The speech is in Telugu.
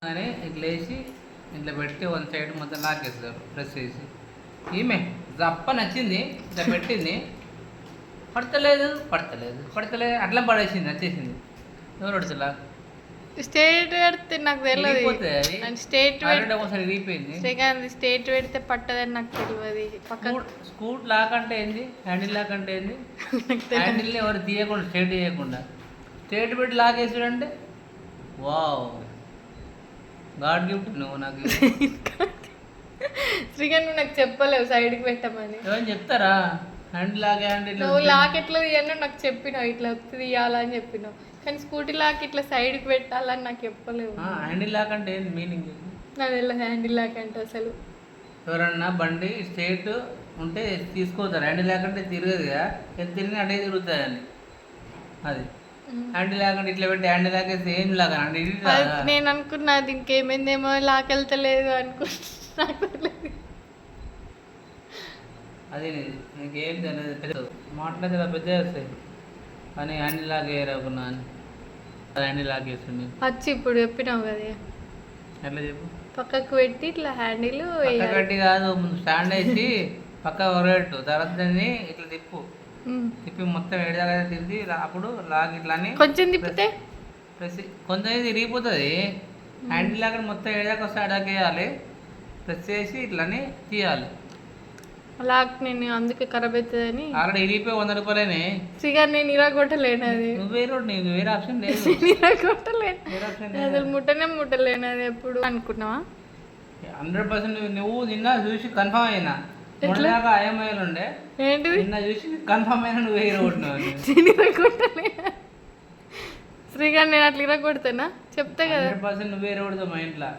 అని ఇట్లా వేసి ఇట్లా పెట్టి వన్ సైడ్ మొత్తం లాకేస్తారు ప్రెస్ చేసి. ఈమె జప్ప నచ్చింది ఇట్లా పెట్టింది, పడతలేదు అట్లా పడేసింది, వచ్చేసింది. ఎవరు పడుతులా స్టేట్ పెడితే నాకు తెలియదు. స్టేట్ ఒకసారి విరిగిపోయింది. శ్రీకాంత్ స్టేట్ పెడితే పట్టదని నాకు తెలియదు. స్కూట్ లాక్ అంటే ఏంది, హ్యాండిల్ లాక్ అంటే ఏంది? హ్యాండిల్ని ఎవరు తీయకుండా స్ట్రేట్ చేయకుండా స్ట్రేట్ పెట్టి లాక్ వేసాడంటే వావ్, గాడ్ గిఫ్ట్ నువ్వు నాకు. శ్రీకాంత్ నువ్వు నాకు చెప్పలేవు సైడ్కి పెట్టమని. ఎవరైనా చెప్తారా? హ్యాండిల్ లాక్ హ్యాండిల్ నువ్వు లాక్ ఎట్లా తీయను నాకు చెప్పినావు, ఇట్లా తీయాలని చెప్పినావు. కానీ స్కూటీ లాక్ ఇట్లా సైడ్కి పెట్టాలని నాకు చెప్పలేవు. హ్యాండిల్ లాక్ అంటే ఏంది మీనింగ్? నాకు తెలియదు హ్యాండిల్ లాక్ అంటే అసలు. ఎవరన్నా బండి స్ట్రేట్ ఉంటే తీసుకోతారు, హ్యాండిల్ లాక్ అంటే తిరగదు కదా, ఎంత తిరిగినా అడే తిరుగుతుంది అని. అది హ్యాండిల్ లాక్ అంటే ఇట్లా పెట్టి హ్యాండిల్ లాక్ వేస్తే ఏం లాగా అంటే ఇది నేను అనుకున్నా దీనికి ఏమైందేమో లాక్ వెళ్తలేదు అనుకుంటున్నా. అది నీకేం తెలియదు, పెద్ద మాట్లాడితే ఇలా పెద్ద వస్తాయి కానీ హ్యాండిల్ లాక్ వేయరాకున్నా అని అది హ్యాండిల్ లాక్ వేస్తుంది. వచ్చి ఇప్పుడు చెప్పినావు కదా, ఎట్లా చెప్పు? పక్కకు పెట్టి ఇట్లా హ్యాండిల్ గట్టి కాదు, ముందు స్టాండ్ వేసి పక్క ఒరగట్టు, తర్వాత దాన్ని ఇట్లా తిప్పి మొత్తం ఏడాగా తిరిగి అప్పుడు లాగ్ ఇట్లా కొంచెం తిప్పితే ప్రెస్ కొంచెం తిరిగిపోతుంది. హ్యాండిల్ లాగా మొత్తం ఏడాక వస్తే అడాక్ వేయాలి, ప్రెస్ చేసి ఇట్లానే తీయాలి. లాక్ నేను అందుకే ఖరాబ్ అవుతుందని ఆల్రెడీ ఇరిగిపోయి 100 రూపాయలేనే. శ్రీగారు నేను ఇరగొట్టలేను, అది నువ్వు వేరే ఆప్షన్ లేదు. ఇరగొట్టలేను అసలు, ముట్టలేను అది ఎప్పుడు అనుకున్నావా? 100% నువ్వు నిన్న చూసి కన్ఫర్మ్ అయినా. మొన్నదాకా ఐఎంఐలు ఉండే, ఏంటిది నిన్న చూసి కన్ఫర్మ్ అయినా నువ్వు ఇరగొట్టినావు. శ్రీగారు నేను అట్లా ఇరగొడతానా? చెప్తా కదా 100% నువ్వు ఇరగొడతావు మా ఇంట్లో.